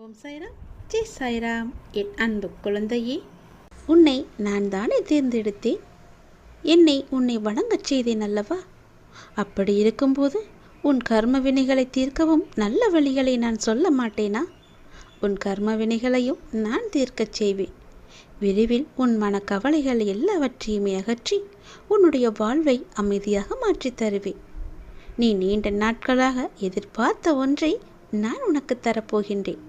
ஓம் சாய்ராம், ஜெய் சாய்ராம். என் அன்பு குழந்தையே, உன்னை நான் தானே தேர்ந்தெடுத்தேன். உன்னை வணங்கச் செய்தேன் அல்லவா? அப்படி இருக்கும்போது உன் கர்ம வினைகளை தீர்க்கவும் நல்ல வழிகளை நான் சொல்ல மாட்டேனா? உன் கர்ம வினைகளையும் நான் தீர்க்கச் செய்வேன். விரைவில் உன் மனக்கவலைகள் எல்லாவற்றையுமே அகற்றி உன்னுடைய வாழ்வை அமைதியாக மாற்றித் தருவேன். நீ நீண்ட நாட்களாக எதிர்பார்த்த ஒன்றை நான் உனக்கு தரப்போகின்றேன்.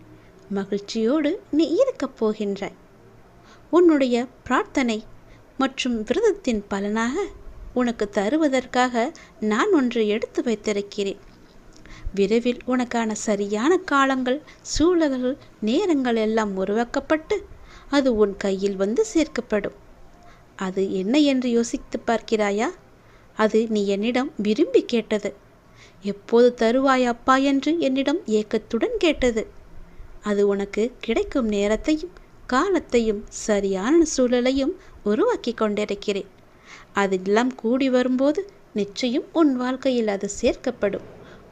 மகிழ்ச்சியோடு நீ இருக்கப் போகின்றாய். உன்னுடைய பிரார்த்தனை மற்றும் விரதத்தின் பலனாக உனக்கு தருவதற்காக நான் ஒன்று எடுத்து வைத்திருக்கிறேன். விரைவில் உனக்கான சரியான காலங்கள், சூழல்கள், நேரங்கள் எல்லாம் உருவாக்கப்பட்டு அது உன் கையில் வந்து சேர்க்கப்படும். அது என்ன என்று யோசித்து பார்க்கிறாயா? அது நீ என்னிடம் விரும்பி கேட்டது. எப்போது தருவாய் அப்பா என்று என்னிடம் ஏக்கத்துடன் கேட்டது. அது உனக்கு கிடைக்கும் நேரத்தையும் காலத்தையும் சரியான சூழலையும் உருவாக்கி கொண்டிருக்கிறேன். அதெல்லாம் கூடி வரும்போது நிச்சயம் உன் வாழ்க்கையில் அது சேர்க்கப்படும்.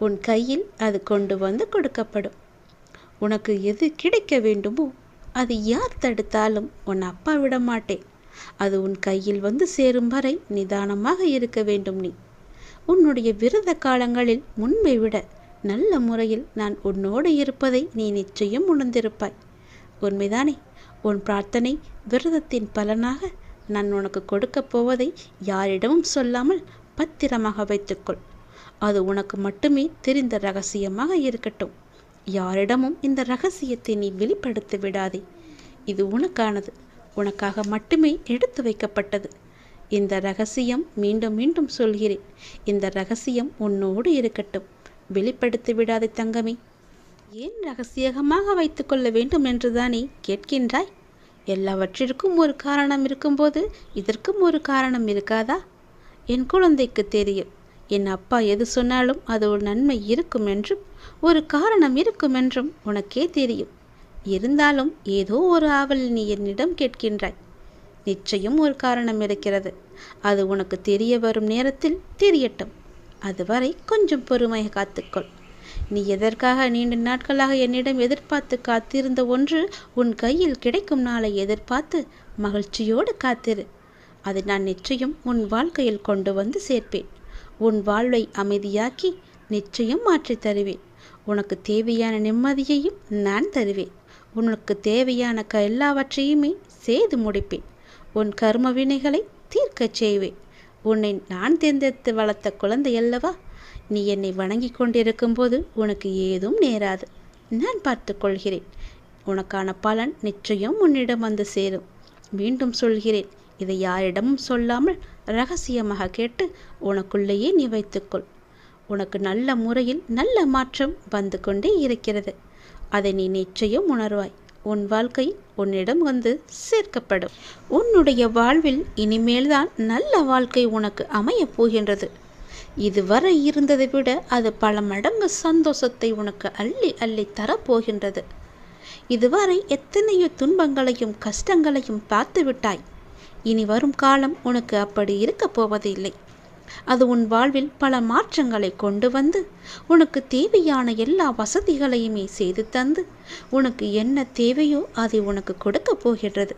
உன் கையில் அது கொண்டு வந்து கொடுக்கப்படும். உனக்கு எது கிடைக்க வேண்டுமோ அது யார் தடுத்தாலும் உன் அப்பா விட மாட்டேன். அது உன் கையில் வந்து சேரும் வரை நிதானமாக இருக்க வேண்டும். நீ உன்னுடைய விரத காலங்களில் முன்பை விட நல்ல முறையில் நான் உன்னோடு இருப்பதை நீ நிச்சயம் உணர்ந்திருப்பாய். உண்மைதானே? உன் பிரார்த்தனை விரதத்தின் பலனாக நான் உனக்கு கொடுக்கப் போவதை யாரிடமும் சொல்லாமல் பத்திரமாக வைத்துக்கொள். அது உனக்கு மட்டுமே தெரிந்த ரகசியமாக இருக்கட்டும். யாரிடமும் இந்த ரகசியத்தை நீ வெளிப்படுத்தி விடாதே. இது உனக்கானது, உனக்காக மட்டுமே எடுத்து வைக்கப்பட்டது. இந்த ரகசியம் மீண்டும் மீண்டும் சொல்கிறேன். இந்த ரகசியம் உன்னோடு இருக்கட்டும். வெளிப்படுத்தி விடாதே தங்கமே. ஏன் ரகசியமாக வைத்துக்கொள்ள வேண்டும் என்றுதானே கேட்கின்றாய்? எல்லாவற்றிற்கும் ஒரு காரணம் இருக்கும்போது இதற்கும் ஒரு காரணம் இருக்காதா? என் குழந்தைக்கு தெரியும். என் அப்பா எது சொன்னாலும் அது ஒரு நன்மை இருக்கும் என்றும் ஒரு காரணம் இருக்கும் என்றும் உனக்கே தெரியும். இருந்தாலும் ஏதோ ஒரு ஆவல் நீ என்னிடம் கேட்கின்றாய். நிச்சயம் ஒரு காரணம் இருக்கிறது. அது உனக்கு தெரிய வரும் நேரத்தில் தெரியட்டும். அதுவரை கொஞ்சம் பொறுமையை காத்துக்கொள். நீ எதற்காக நீண்ட நாட்களாக என்னிடம் எதிர்பார்த்து காத்திருந்த ஒன்று உன் கையில் கிடைக்கும் நாளை எதிர்பார்த்து மகிழ்ச்சியோடு காத்திரு. அதை நான் நிச்சயம் உன் வாழ்க்கையில் கொண்டு வந்து சேர்ப்பேன். உன் வாழ்வை அமைதியாக்கி நிச்சயம் மாற்றித் தருவேன். உனக்கு தேவையான நிம்மதியையும் நான் தருவேன். உனக்கு தேவையான எல்லாவற்றையுமே செய்து முடிப்பேன். உன் கர்ம வினைகளை தீர்க்கச் செய்வேன். உன்னை நான் தேர்ந்தெடுத்து வளர்த்த குழந்தை அல்லவா? நீ என்னை வணங்கி கொண்டிருக்கும் போது உனக்கு ஏதும் நேராது. நான் பார்த்து கொள்கிறேன். உனக்கான பலன் நிச்சயம் உன்னிடம் வந்து சேரும். மீண்டும் சொல்கிறேன், இதை யாரிடமும் சொல்லாமல் ரகசியமாக கேட்டு உனக்குள்ளேயே நீ வைத்துக்கொள். உனக்கு நல்ல முறையில் நல்ல மாற்றம் வந்து கொண்டே இருக்கிறது. அதை நீ நிச்சயம் உணர்வாய். உன் வாழ்க்கை உன்னிடம் வந்து சேர்க்கப்படும். உன்னுடைய வாழ்வில் இனிமேல்தான் நல்ல வாழ்க்கை உனக்கு அமையப் போகின்றது. இதுவரை இருந்ததை விட அது பல மடங்கு சந்தோஷத்தை உனக்கு அள்ளி அள்ளி தரப்போகின்றது. இதுவரை எத்தனையோ துன்பங்களையும் கஷ்டங்களையும் பார்த்து விட்டாய். இனி வரும் காலம் உனக்கு அப்படி இருக்கப் போவதில்லை. அது உன் வாழ்வில் பல மாற்றங்களை கொண்டு வந்து உனக்கு தேவையான எல்லா வசதிகளையுமே செய்து தந்து உனக்கு என்ன தேவையோ அதை உனக்கு கொடுக்க போகின்றது.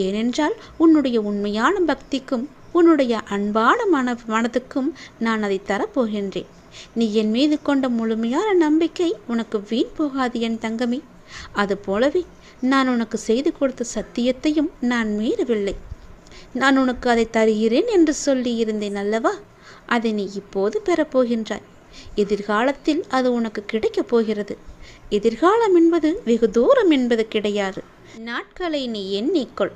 ஏனென்றால் உன்னுடைய உண்மையான பக்திக்கும் உன்னுடைய அன்பான மனதுக்கும் நான் அதை தரப்போகின்றேன். நீ என் மீது கொண்ட முழுமையான நம்பிக்கை உனக்கு வீண் போகாது என் தங்கமே. அதுபோலவே நான் உனக்கு செய்து கொடுத்த சத்தியத்தையும் நான் மீறவில்லை. நான் உனக்கு அதை தருகிறேன் என்று சொல்லி இருந்தேன் அல்லவா? அதை நீ இப்போது பெறப்போகின்றாய். எதிர்காலத்தில் அது உனக்கு கிடைக்கப் போகிறது. எதிர்காலம் என்பது வெகு தூரம் என்பது கிடையாது. நாட்களை நீ எண்ணிக்கொள்.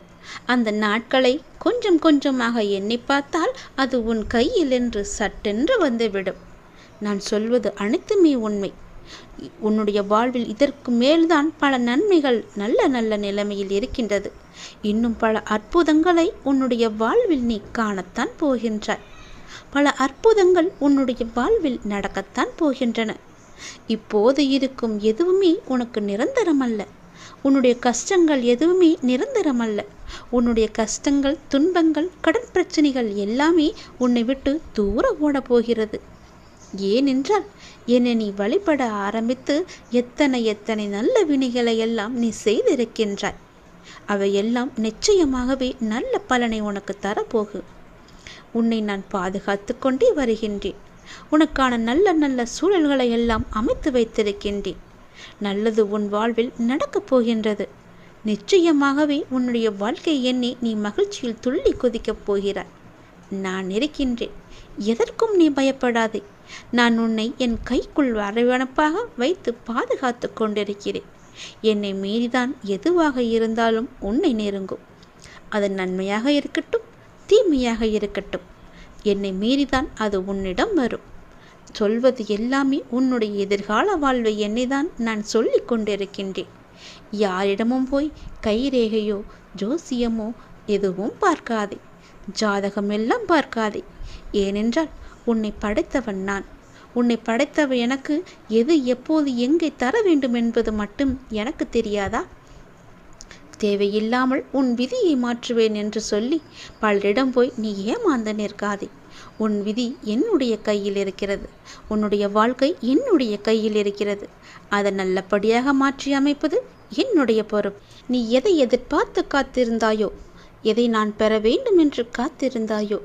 அந்த நாட்களை கொஞ்சம் கொஞ்சமாக எண்ணி பார்த்தால் அது உன் கையில் என்று சட்டென்று வந்துவிடும். நான் சொல்வது அனைத்துமே உண்மை. உன்னுடைய வாழ்வில் இதற்கு மேல்தான் பல நன்மைகள் நல்ல நல்ல நிலைமையில் இருக்கின்றது. இன்னும் பல அற்புதங்களை உன்னுடைய வாழ்வில் நீ காணத்தான் போகின்றாய். பல அற்புதங்கள் உன்னுடைய வாழ்வில் நடக்கத்தான் போகின்றன. இப்போது இருக்கும் எதுவுமே உனக்கு நிரந்தரமல்ல. உன்னுடைய கஷ்டங்கள் எதுவுமே நிரந்தரமல்ல. உன்னுடைய கஷ்டங்கள், துன்பங்கள், கடன் பிரச்சனைகள் எல்லாமே உன்னை விட்டு தூர ஓட போகிறது. ஏனென்றால் என்னை நீ வழிபட ஆரம்பித்து எத்தனை எத்தனை நல்ல வினைகளை எல்லாம் நீ செய்திருக்கின்றாய். அவையெல்லாம் நிச்சயமாகவே நல்ல பலனை உனக்கு தரப்போகு. உன்னை நான் பாதுகாத்து கொண்டே வருகின்றேன். உனக்கான நல்ல நல்ல சூழல்களை எல்லாம் அமைத்து வைத்திருக்கின்றேன். நல்லது உன் வாழ்வில் நடக்கப் போகின்றது. நிச்சயமாகவே உன்னுடைய வாழ்க்கை எண்ணி நீ மகிழ்ச்சியில் துள்ளி குதிக்கப் போகிறாய். நான் இருக்கின்றேன். எதற்கும் நீ பயப்படாதே. நான் உன்னை என் கைக்குள் அரவணைப்பாக வைத்து பாதுகாத்து கொண்டிருக்கிறேன். என்னை மீறிதான் எதுவாக இருந்தாலும் உன்னை நெருங்கும். அது நன்மையாக இருக்கட்டும், தீமையாக இருக்கட்டும், என்னை மீறிதான் அது உன்னிடம் வரும். சொல்வது எல்லாமே உன்னுடைய எதிர்கால வாழ்வை என்னைதான் நான் சொல்லி கொண்டிருக்கின்றேன். யாரிடமும் போய் கைரேகையோ ஜோசியமோ எதுவும் பார்க்காதே. ஜாதகம் எல்லாம் பார்க்காதே. ஏனென்றால் உன்னை படைத்தவன் நான். உன்னை படைத்தவ எனக்கு எது எப்போது எங்கே தர வேண்டும் என்பது மட்டும் எனக்கு தெரியாதா? தேவையில்லாமல் உன் விதியை மாற்றுவேன் என்று சொல்லி பலரிடம் போய் நீ ஏமாந்து நிற்காதே. உன் விதி என்னுடைய கையில் இருக்கிறது. உன்னுடைய வாழ்க்கை என்னுடைய கையில் இருக்கிறது. அதை நல்லபடியாக மாற்றி அமைப்பது என்னுடைய பொறுப்பு. நீ எதை எதிர்பார்த்து காத்திருந்தாயோ, எதை நான் பெற வேண்டும் என்று காத்திருந்தாயோ,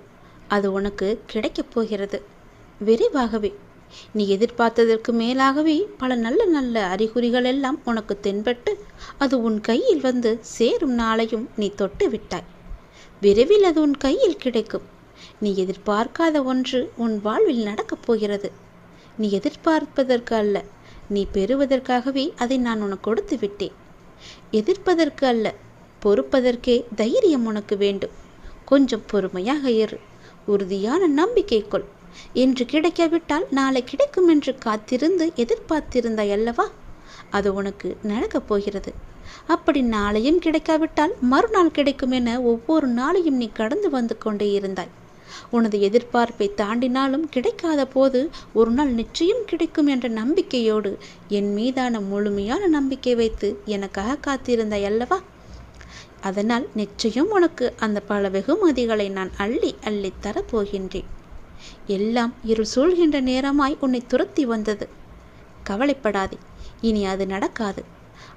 அது உனக்கு கிடைக்கப் போகிறது விரைவாகவே. நீ எதிர்பார்த்ததற்கு மேலாகவே பல நல்ல நல்ல அறிகுறிகள் எல்லாம் உனக்கு தென்பட்டு அது உன் கையில் வந்து சேரும் நாளையும் நீ தொட்டு விட்டாய். விரைவில் அது உன் கையில் கிடைக்கும். நீ எதிர்பார்க்காத ஒன்று உன் வாழ்வில் நடக்கப் போகிறது. நீ எதிர்பார்ப்பதற்கு அல்ல, நீ பெறுவதற்காகவே அதை நான் உனக்கு கொடுத்து விட்டேன். எதிர்ப்பதற்கு அல்ல, பொறுப்பதற்கே தைரியம் உனக்கு வேண்டும். கொஞ்சம் பொறுமையாக இரு. உறுதியான நம்பிக்கை கொள். இன்று கிடைக்காவிட்டால் நாளை கிடைக்கும் என்று காத்திருந்து எதிர்பார்த்திருந்தாய் அல்லவா? அது உனக்கு நடக்கப் போகிறது. அப்படி நாளையும் கிடைக்காவிட்டால் மறுநாள் கிடைக்கும் என ஒவ்வொரு நாளையும் நீ கடந்து வந்து கொண்டே இருந்தாய். உனது எதிர்பார்ப்பை தாண்டினாலும் கிடைக்காத போது ஒரு நாள் நிச்சயம் கிடைக்கும் என்ற நம்பிக்கையோடு என் மீதான முழுமையான நம்பிக்கை வைத்து எனக்காக காத்திருந்தாய் அல்லவா? அதனால் நிச்சயம் உனக்கு அந்த பல வெகுமதிகளை நான் அள்ளி அள்ளி தரப்போகின்றேன். எல்லாம் இருள் சூழ்கின்ற நேரமாய் உன்னை துரத்தி வந்தது. கவலைப்படாதே, இனி அது நடக்காது.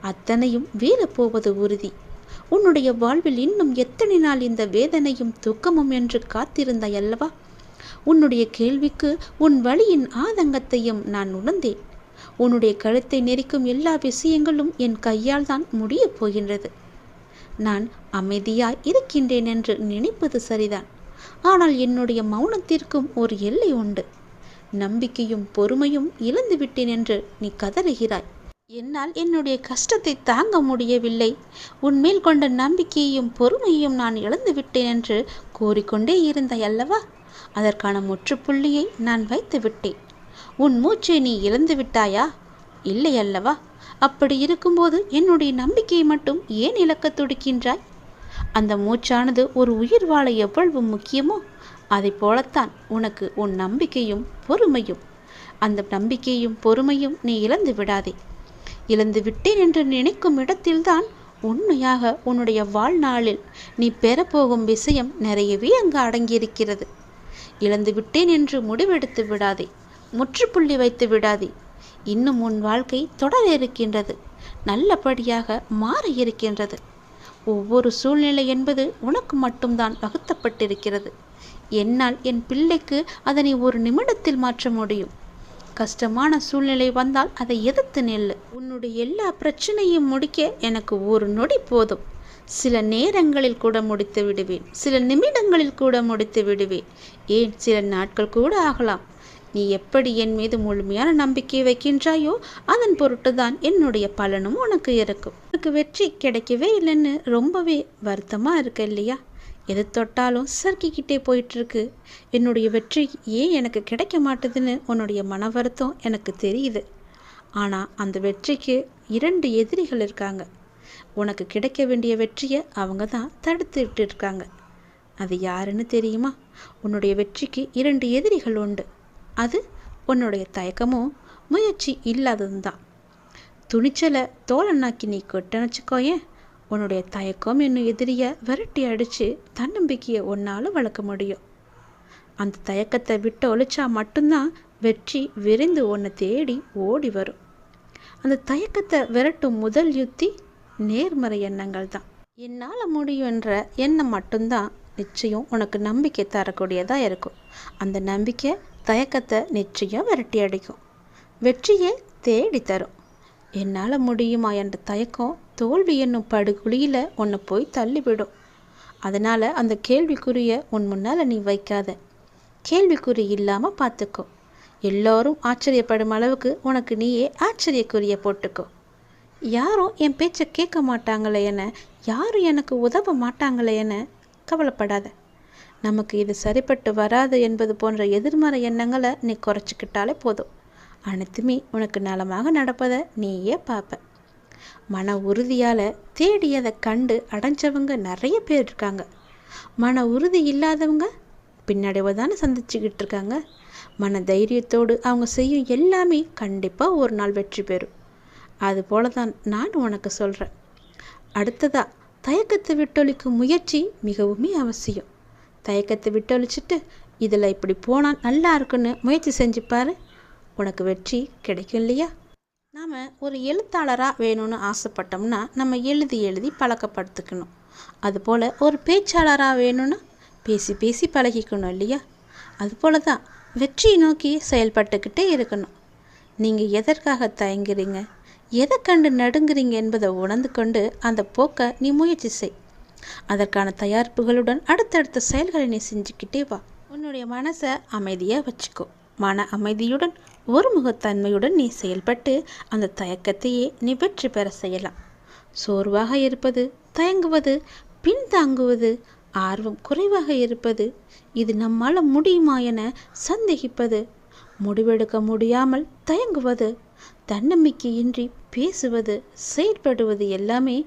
அத்தனையும் வீழப்போவது உறுதி. உன்னுடைய வாழ்வில் இன்னும் எத்தனை நாள் இந்த வேதனையும் துக்கமும் என்று காத்திருந்தாய் அல்லவா? உன்னுடைய கேள்விக்கு உன் வழியின் ஆதங்கத்தையும் நான் உணர்ந்தேன். உன்னுடைய கழுத்தை நெரிக்கும் எல்லா விஷயங்களும் என் கையால் தான் முடியப் போகின்றது. நான் அமைதியாய் இருக்கின்றேன் என்று நினைப்பது சரிதான். ஆனால் என்னுடைய மௌனத்திற்கும் ஒரு எல்லை உண்டு. நம்பிக்கையும் பொறுமையும் இழந்து விட்டேன் என்று நீ கதறுகிறாய். என்னால் என்னுடைய கஷ்டத்தை தாங்க முடியவில்லை. உன்மேல் கொண்ட நம்பிக்கையையும் பொறுமையையும் நான் இழந்து விட்டேன் என்று கூறிக்கொண்டே இருந்தாய் அல்லவா? அதற்கான முற்றுப்புள்ளியை நான் வைத்து விட்டேன். உன் மூச்சை நீ இழந்து விட்டாயா? இல்லை அல்லவா? அப்படி இருக்கும்போது என்னுடைய நம்பிக்கையை மட்டும் ஏன் இழக்க துடிக்கின்றாய்? அந்த மூச்சானது ஒரு உயிர் வாழ எவ்வளவு முக்கியமோ அதை போலத்தான் உனக்கு உன் நம்பிக்கையும் பொறுமையும். அந்த நம்பிக்கையும் பொறுமையும் நீ இழந்து விடாதே. இழந்து விட்டேன் என்று நினைக்கும் இடத்தில்தான் உண்மையாக உன்னுடைய வாழ்நாளில் நீ பெறப்போகும் விஷயம் நிறையவே அங்கு அடங்கியிருக்கிறது. இழந்து விட்டேன் என்று முடிவெடுத்து விடாதே. முற்றுப்புள்ளி வைத்து விடாதே. இன்னும் உன் வாழ்க்கை தொடர இருக்கின்றது. நல்லபடியாக மாற இருக்கின்றது. ஒவ்வொரு சூழ்நிலை என்பது உனக்கு மட்டும்தான் வகுத்தப்பட்டிருக்கிறது. என்னால் என் பிள்ளைக்கு அதனை ஒரு நிமிடத்தில் மாற்ற முடியும். கஷ்டமான சூழ்நிலை வந்தால் அதை எதிர்த்து நெல்லு. உன்னுடைய எல்லா பிரச்சனையும் முடிக்க எனக்கு ஒரு நொடி போதும். சில நேரங்களில் கூட முடித்து விடுவேன். சில நிமிடங்களில் கூட முடித்து விடுவேன். ஏன் சில நாட்கள் கூட ஆகலாம். நீ எப்படி என் மீது முழுமையான நம்பிக்கை வைக்கின்றாயோ அதன் பொருட்டு தான் என்னுடைய பலனும் உனக்கு இருக்கும். உனக்கு வெற்றி கிடைக்கவே இல்லைன்னு ரொம்பவே வருத்தமாக இருக்கு இல்லையா? எது தொட்டாலும் சறுக்கிக்கிட்டே போயிட்டுருக்கு. என்னுடைய வெற்றி ஏன் எனக்கு கிடைக்க மாட்டுதுன்னு உன்னுடைய மன வருத்தம் எனக்கு தெரியுது. ஆனால் அந்த வெற்றிக்கு 2 எதிரிகள் இருக்காங்க. உனக்கு கிடைக்க வேண்டிய வெற்றியை அவங்க தான் தடுத்துட்டு இருக்காங்க. அது யாருன்னு தெரியுமா? உன்னுடைய வெற்றிக்கு 2 எதிரிகள் உண்டு. அது உன்னுடைய தயக்கமோ முயற்சி இல்லாததும் தான். துணிச்சலை தோலனாக்கி நீ கொட்டணிச்சுக்கோயேன், உன்னுடைய தயக்கம் என்னும் எதிரியை விரட்டி அடித்து தன்னம்பிக்கையை ஒன்றால் வளர்க்க முடியும். அந்த தயக்கத்தை விட்டு ஒழிச்சா மட்டும்தான் வெற்றி விரைந்து உன்னை தேடி ஓடி வரும். அந்த தயக்கத்தை விரட்டும் முதல் யுத்தி நேர்மறை எண்ணங்கள் தான். என்னால் முடியும் என்ற எண்ணம் மட்டும்தான் நிச்சயம் உனக்கு நம்பிக்கை தரக்கூடியதாக இருக்கும். அந்த நம்பிக்கை தயக்கத்தை நிச்சயம் விரட்டி அடிக்கும், வெற்றியை தேடி தரும். என்னால் முடியுமா என்ற தயக்கம் தோல்வி என்னும் படுகுழியில் உன்னை போய் தள்ளிவிடும். அதனால் அந்த கேள்விக்குறியை உன் முன்னால் நீ வைக்காத. கேள்விக்குறி இல்லாமல் பார்த்துக்கோ. எல்லோரும் ஆச்சரியப்படும் அளவுக்கு உனக்கு நீயே ஆச்சரியக்குறியை போட்டுக்கோ. யாரும் என் பேச்சை கேட்க மாட்டாங்களே என, யாரும் எனக்கு உதவ மாட்டாங்களே என கவலைப்படாத. நமக்கு இது சரிப்பட்டு வராது என்பது போன்ற எதிர்மறை எண்ணங்களை நீ குறைச்சிக்கிட்டாலே போதும். அனைத்துமே உனக்கு நலமாக நடப்பதை நீயே பார்ப்ப. மன உறுதியால் தேடியதை கண்டு அடைஞ்சவங்க நிறைய பேர் இருக்காங்க. மன உறுதி இல்லாதவங்க பின்னடைவை தானே சந்திச்சுக்கிட்டு இருக்காங்க. மன தைரியத்தோடு அவங்க செய்யும் எல்லாமே கண்டிப்பாக ஒரு நாள் வெற்றி பெறும். அதுபோல தான் நான் உனக்கு சொல்கிறேன். அடுத்ததா, தயக்கத்தை விட்டொழிக்கும் முயற்சி மிகவும் அவசியம். தயக்கத்தை விட்டொழிச்சிட்டு இதில் இப்படி போனால் நல்லா இருக்குன்னு முயற்சி செஞ்சுப்பாரு, உனக்கு வெற்றி கிடைக்கும் இல்லையா? நாம் ஒரு எழுத்தாளராக வேணும்னு ஆசைப்பட்டோம்னா நம்ம எழுதி எழுதி பழக்கப்படுத்திக்கணும். அதுபோல் ஒரு பேச்சாளராக வேணும்னா பேசி பேசி பழகிக்கணும் இல்லையா? அதுபோல தான் வெற்றியை நோக்கி செயல்பட்டுக்கிட்டே இருக்கணும். நீங்கள் எதற்காக தயங்குறீங்க, எதை கண்டு நடுங்குறீங்க என்பதை உணர்ந்து கொண்டு அந்த போக்கை நீ முயற்சி செய். அதற்கான தயாரிப்புகளுடன் அடுத்தடுத்த செயல்களை நீ செஞ்சுக்கிட்டே வா. உன்னுடைய மனசை அமைதியாக வச்சுக்கோ. மன அமைதியுடன் ஒருமுகத்தன்மையுடன் நீ செயல்பட்டு அந்த தயக்கத்தையே நீ வெற்றி பெற செய்யலாம். சோர்வாக இருப்பது, தயங்குவது, பின்தாங்குவது, ஆர்வம் குறைவாக இருப்பது, இது நம்மால் முடியுமா என சந்தேகிப்பது, முடிவெடுக்க முடியாமல் தயங்குவது, தன்னம்பிக்கையின்றி பேசுவது, செயற்படுவது எல்லாமே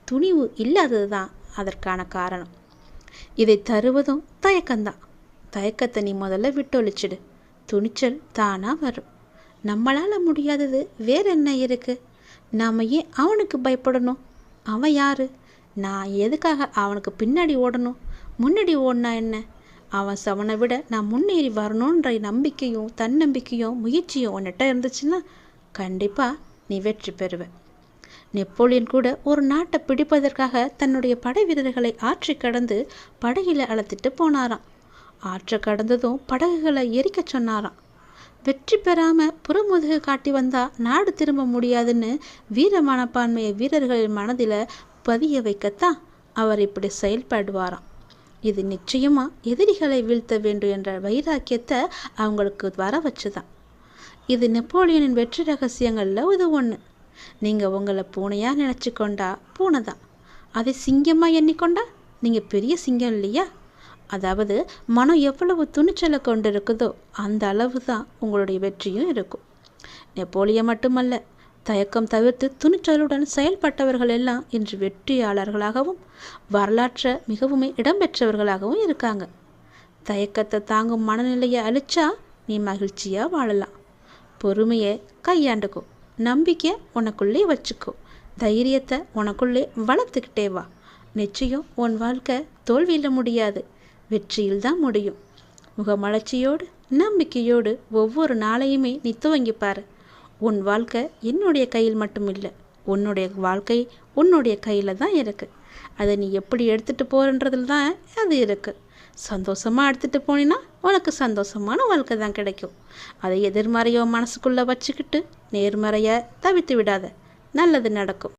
துணிவு இல்லாதது தான் அதற்கான காரணம். இதை தருவதும் தயக்கம்தான். தயக்கத்தை நீ முதல்ல விட்டொழிச்சிடு. துணிச்சல் தானாக வரும். நம்மளால் முடியாதது வேற என்ன இருக்குது? நாம் ஏன் அவனுக்கு பயப்படணும்? அவன் யார்? நான் எதுக்காக அவனுக்கு பின்னாடி ஓடணும்? முன்னாடி ஓடினா என்ன? அவனை விட நான் முன்னேறி வரணுன்ற நம்பிக்கையும் தன்னம்பிக்கையும் முயற்சியும் உன்னிட்ட இருந்துச்சுன்னா கண்டிப்பாக நீ வெற்றி பெறுவ. நெப்போலியன் கூட ஒரு நாட்டை பிடிப்பதற்காக தன்னுடைய படை வீரர்களை ஆற்றை கடந்து படகில் அழைத்துட்டு போனாராம். ஆற்றை கடந்ததும் படகுகளை எரிக்க சொன்னாராம். வெற்றி பெறாமல் புறமுதுகு காட்டி வந்தால் நாடு திரும்ப முடியாதுன்னு வீர மனப்பான்மையை வீரர்களின் மனதில் பதிய வைக்கத்தான் அவர் இப்படி செயல்படுவாராம். இது நிச்சயமாக எதிரிகளை வீழ்த்த வேண்டும் என்ற வைராக்கியத்தை அவங்களுக்கு வர வச்சுதான். இது நெப்போலியனின் வெற்றி ரகசியங்களில் இது ஒன்று. நீங்கள் உங்களை பூனையாக நினச்சி கொண்டா பூனை தான், அதை சிங்கமாக எண்ணிக்கொண்டா நீங்கள் பெரிய சிங்கம் இல்லையா? அதாவது மனம் எவ்வளவு துணிச்சலை கொண்டு இருக்குதோ அந்த அளவு தான் உங்களுடைய வெற்றியும் இருக்கும். நெப்போலியன் மட்டுமல்ல, தயக்கம் தவிர்த்து துணிச்சலுடன் செயல்பட்டவர்கள் எல்லாம் இன்று வெற்றியாளர்களாகவும் வரலாற்றை மிகவும் இடம்பெற்றவர்களாகவும் இருக்காங்க. தயக்கத்தை தாங்கும் மனநிலையை அழிச்சா நீ மகிழ்ச்சியாக வாழலாம். பொறுமையை கையாண்டுக்கோ. நம்பிக்கை உனக்குள்ளே வச்சுக்கோ. தைரியத்தை உனக்குள்ளே வளர்த்துக்கிட்டே வா. நிச்சயம் உன் வாழ்க்கை தோல்வியில் முடியாது, வெற்றியில் தான் முடியும். முகமலர்ச்சியோடு நம்பிக்கையோடு ஒவ்வொரு நாளையுமே நீ துவங்கிப்பார். உன் வாழ்க்கை என்னுடைய கையில் மட்டும் இல்லை, உன்னுடைய வாழ்க்கை உன்னுடைய கையில் தான் இருக்குது. அதை நீ எப்படி எடுத்துகிட்டு போகிறன்றதுல தான் அது இருக்குது. சந்தோஷமாக எடுத்துகிட்டு போனீன்னா உனக்கு சந்தோஷமான வாழ்க்கை தான் கிடைக்கும். அதை எதிர்மறையோ மனசுக்குள்ளே வச்சுக்கிட்டு நேர்மறையை தவிர்த்து விடாத. நல்லது நடக்கும்.